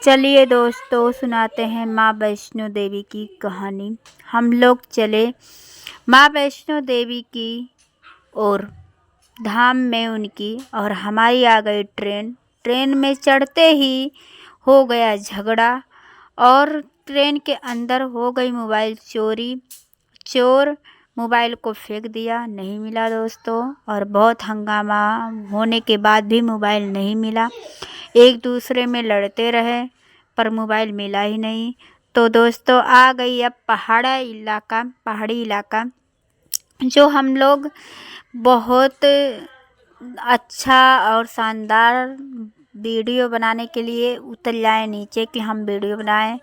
चलिए दोस्तों, सुनाते हैं माँ वैष्णो देवी की कहानी। हम लोग चले माँ वैष्णो देवी की ओर, धाम में उनकी, और हमारी आ गई ट्रेन। ट्रेन में चढ़ते ही हो गया झगड़ा और ट्रेन के अंदर हो गई मोबाइल चोरी। चोर मोबाइल को फेंक दिया, नहीं मिला दोस्तों। और बहुत हंगामा होने के बाद भी मोबाइल नहीं मिला। एक दूसरे में लड़ते रहे पर मोबाइल मिला ही नहीं। तो दोस्तों आ गई अब पहाड़ी इलाका, जो हम लोग बहुत अच्छा और शानदार वीडियो बनाने के लिए उतर जाए नीचे कि हम वीडियो बनाएं।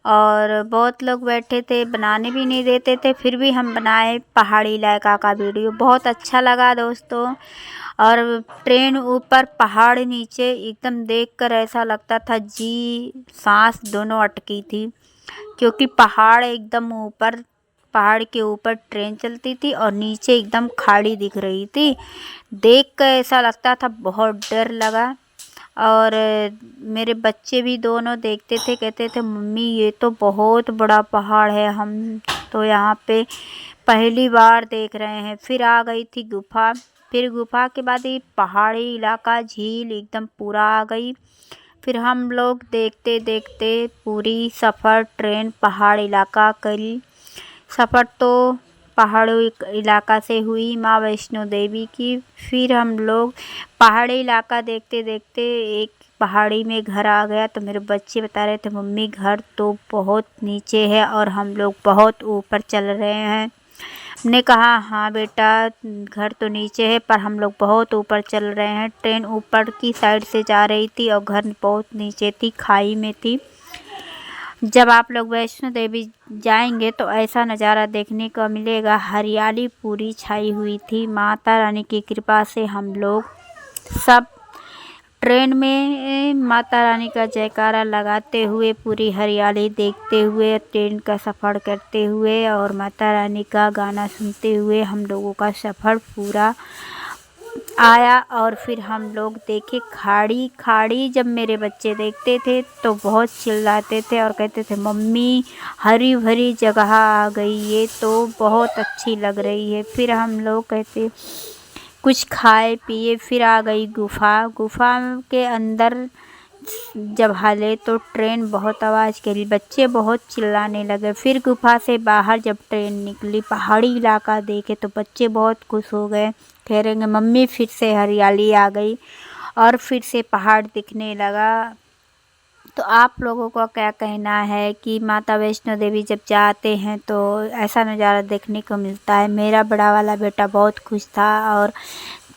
और बहुत लोग बैठे थे, बनाने भी नहीं देते थे, फिर भी हम बनाए पहाड़ी इलाका का वीडियो। बहुत अच्छा लगा दोस्तों। और ट्रेन ऊपर, पहाड़ नीचे, एकदम देखकर ऐसा लगता था जी सांस दोनों अटकी थी, क्योंकि पहाड़ एकदम ऊपर, पहाड़ के ऊपर ट्रेन चलती थी और नीचे एकदम खाड़ी दिख रही थी। देख कर ऐसा लगता था, बहुत डर लगा। और मेरे बच्चे भी दोनों देखते थे, कहते थे मम्मी ये तो बहुत बड़ा पहाड़ है, हम तो यहाँ पे पहली बार देख रहे हैं। फिर आ गई थी गुफा, फिर गुफा के बाद ये पहाड़ी इलाका, झील एकदम पूरा आ गई। फिर हम लोग देखते देखते पूरी सफ़र ट्रेन पहाड़ इलाका करी। सफ़र तो पहाड़ी इलाका से हुई माँ वैष्णो देवी की। फिर हम लोग पहाड़ी इलाका देखते देखते एक पहाड़ी में घर आ गया। तो मेरे बच्चे बता रहे थे मम्मी घर तो बहुत नीचे है और हम लोग बहुत ऊपर चल रहे हैं। हमने कहा हाँ बेटा, घर तो नीचे है पर हम लोग बहुत ऊपर चल रहे हैं। ट्रेन ऊपर की साइड से जा रही थी और घर बहुत नीचे थी, खाई में थी। जब आप लोग वैष्णो देवी जाएंगे तो ऐसा नज़ारा देखने को मिलेगा। हरियाली पूरी छाई हुई थी। माता रानी की कृपा से हम लोग सब ट्रेन में माता रानी का जयकारा लगाते हुए, पूरी हरियाली देखते हुए, ट्रेन का सफ़र करते हुए और माता रानी का गाना सुनते हुए हम लोगों का सफ़र पूरा आया। और फिर हम लोग देखे खाड़ी। खाड़ी जब मेरे बच्चे देखते थे तो बहुत चिल्लाते थे और कहते थे मम्मी हरी भरी जगह आ गई, ये तो बहुत अच्छी लग रही है। फिर हम लोग कहते कुछ खाए पिए, फिर आ गई गुफा। गुफा के अंदर जब हाले तो ट्रेन बहुत आवाज़ करी, बच्चे बहुत चिल्लाने लगे। फिर गुफा से बाहर जब ट्रेन निकली, पहाड़ी इलाका देखे तो बच्चे बहुत खुश हो गए, कह रहे हैं मम्मी फिर से हरियाली आ गई और फिर से पहाड़ दिखने लगा। तो आप लोगों का क्या कहना है कि माता वैष्णो देवी जब जाते हैं तो ऐसा नज़ारा देखने को मिलता है? मेरा बड़ा वाला बेटा बहुत खुश था और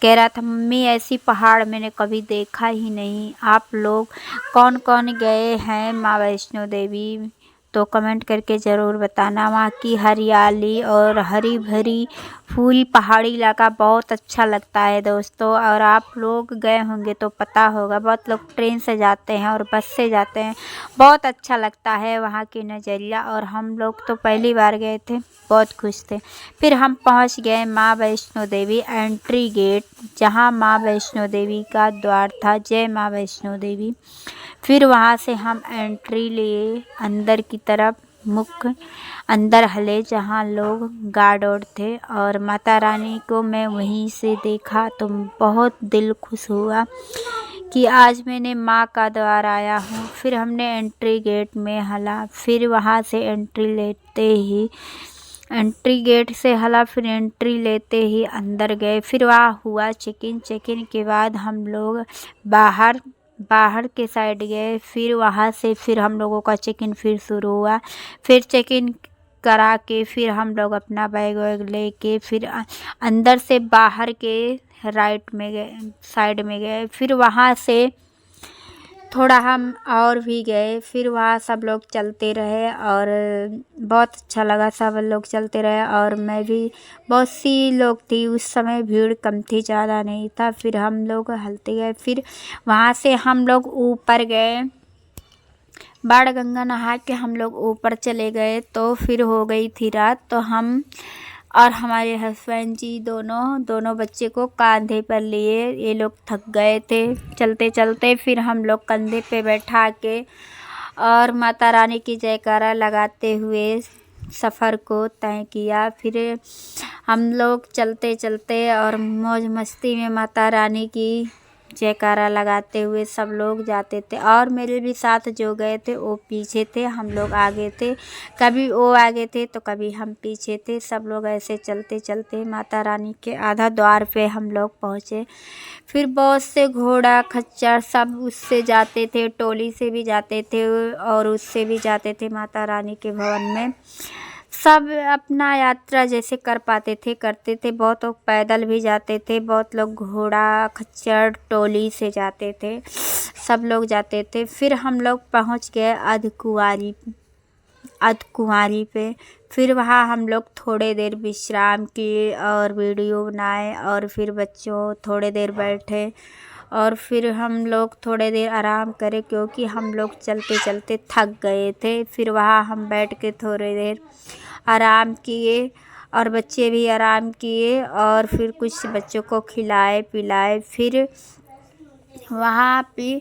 कह रहा था मम्मी ऐसी पहाड़ मैंने कभी देखा ही नहीं। आप लोग कौन कौन गए हैं माँ वैष्णो देवी? तो कमेंट करके ज़रूर बताना। वहाँ की हरियाली और हरी भरी फूल पहाड़ी इलाका बहुत अच्छा लगता है दोस्तों। और आप लोग गए होंगे तो पता होगा, बहुत लोग ट्रेन से जाते हैं और बस से जाते हैं, बहुत अच्छा लगता है वहाँ की नज़रिया। और हम लोग तो पहली बार गए थे, बहुत खुश थे। फिर हम पहुँच गए माँ वैष्णो देवी एंट्री गेट, जहाँ माँ वैष्णो देवी का द्वार था। जय माँ वैष्णो देवी। फिर वहाँ से हम एंट्री लिए अंदर की तरफ, मुख्य अंदर हले जहाँ लोग गार्ड और थे। और माता रानी को मैं वहीं से देखा तो बहुत दिल खुश हुआ कि आज मैंने माँ का द्वार आया हूँ। फिर हमने एंट्री गेट में हला, फिर वहाँ से एंट्री गेट से हला, फिर एंट्री लेते ही अंदर गए। फिर वहाँ हुआ चेक इन के बाद हम लोग बाहर के साइड गए। फिर वहाँ से फिर हम लोगों का चेक इन फिर शुरू हुआ। फिर चेक इन करा के फिर हम लोग अपना बैग वैग लेके फिर अंदर से बाहर के राइट में गए, साइड में गए। फिर वहाँ से थोड़ा हम और भी गए। फिर वहाँ सब लोग चलते रहे और बहुत अच्छा लगा, सब लोग चलते रहे। और मैं भी, बहुत सी लोग थी उस समय, भीड़ कम थी, ज़्यादा नहीं था। फिर हम लोग हलते गए। फिर वहाँ से हम लोग ऊपर गए, बाण गंगा नहा के हम लोग ऊपर चले गए। तो फिर हो गई थी रात। तो हम और हमारे हस्बैंड जी दोनों बच्चे को कंधे पर लिए, ये लोग थक गए थे चलते चलते। फिर हम लोग कंधे पे बैठा के और माता रानी की जयकारा लगाते हुए सफ़र को तय किया। फिर हम लोग चलते चलते और मौज मस्ती में माता रानी की जयकारा लगाते हुए सब लोग जाते थे। और मेरे भी साथ जो गए थे वो पीछे थे, हम लोग आगे थे। कभी वो आगे थे तो कभी हम पीछे थे। सब लोग ऐसे चलते चलते माता रानी के आधा द्वार पे हम लोग पहुँचे। फिर बहुत से घोड़ा खच्चर सब उससे जाते थे, टोली से भी जाते थे और उससे भी जाते थे माता रानी के भवन में। सब अपना यात्रा जैसे कर पाते थे करते थे। बहुत लोग पैदल भी जाते थे, बहुत लोग घोड़ा खच्चर टोली से जाते थे, सब लोग जाते थे। फिर हम लोग पहुंच गए अर्धकुंवारी पे। फिर वहाँ हम लोग थोड़े देर विश्राम किए और वीडियो बनाए और फिर बच्चों थोड़े देर बैठे और फिर हम लोग थोड़े देर आराम करें क्योंकि हम लोग चलते चलते थक गए थे। फिर वहाँ हम बैठ के थोड़ी देर आराम किए और बच्चे भी आराम किए और फिर कुछ बच्चों को खिलाए पिलाए। फिर वहाँ पे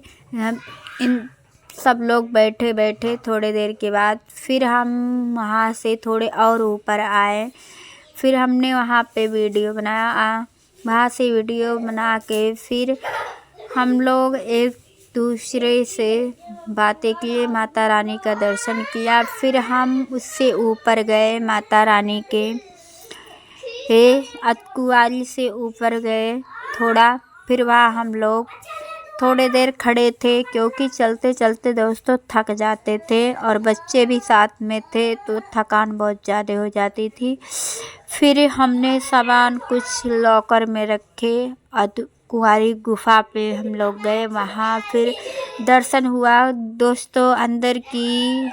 इन सब लोग बैठे बैठे थोड़े देर के बाद फिर हम वहाँ से थोड़े और ऊपर आए। फिर हमने वहाँ पे वीडियो बनाया। वहाँ से वीडियो बना के फिर हम लोग एक दूसरे से बातें किए, माता रानी का दर्शन किया। फिर हम उससे ऊपर गए, माता रानी के अर्धकुंवारी से ऊपर गए थोड़ा। फिर वहाँ हम लोग थोड़े देर खड़े थे क्योंकि चलते चलते दोस्तों थक जाते थे और बच्चे भी साथ में थे तो थकान बहुत ज़्यादा हो जाती थी। फिर हमने सामान कुछ लॉकर में रखे। अर्धकुंवारी गुफा पे हम लोग गए, वहाँ फिर दर्शन हुआ। दोस्तों अंदर की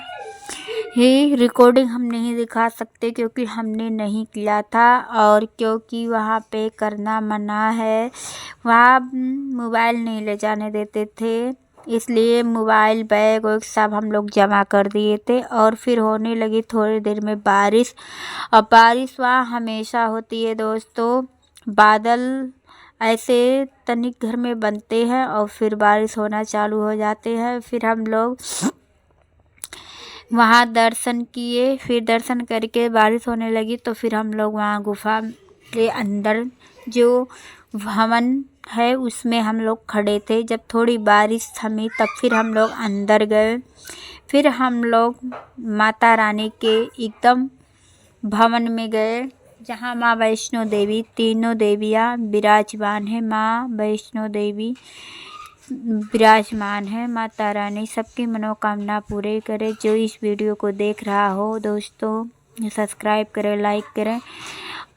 ही रिकॉर्डिंग हम नहीं दिखा सकते क्योंकि हमने नहीं किया था और क्योंकि वहाँ पे करना मना है, वहाँ मोबाइल नहीं ले जाने देते थे, इसलिए मोबाइल बैग वैग सब हम लोग जमा कर दिए थे। और फिर होने लगी थोड़ी देर में बारिश। और बारिश वहाँ हमेशा होती है दोस्तों, बादल ऐसे तनिक घर में बनते हैं और फिर बारिश होना चालू हो जाते हैं। फिर हम लोग वहाँ दर्शन किए। फिर दर्शन करके बारिश होने लगी तो फिर हम लोग वहाँ गुफा के अंदर जो भवन है उसमें हम लोग खड़े थे। जब थोड़ी बारिश थमी तब फिर हम लोग अंदर गए। फिर हम लोग माता रानी के एकदम भवन में गए जहाँ माँ वैष्णो देवी, तीनों देवियाँ विराजमान है। माँ वैष्णो देवी विराजमान है। माता रानी सबकी मनोकामना पूरे करे। जो इस वीडियो को देख रहा हो दोस्तों सब्सक्राइब करें, लाइक करें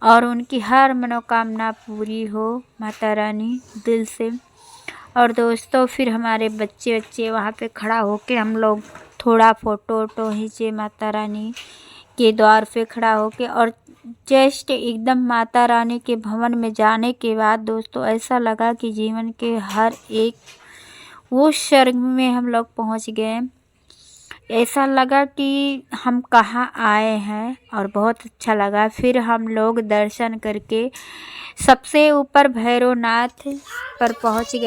और उनकी हर मनोकामना पूरी हो माता रानी दिल से। और दोस्तों फिर हमारे बच्चे वहाँ पे खड़ा होके हम लोग थोड़ा फ़ोटो वोटो खींचे माता रानी के द्वार पे खड़ा होके। और जस्ट एकदम माता रानी के भवन में जाने के बाद दोस्तों ऐसा लगा कि जीवन के हर एक वो स्वर्ग में हम लोग पहुंच गए। ऐसा लगा कि हम कहाँ आए हैं और बहुत अच्छा लगा। फिर हम लोग दर्शन करके सबसे ऊपर भैरवनाथ पर पहुंच गए।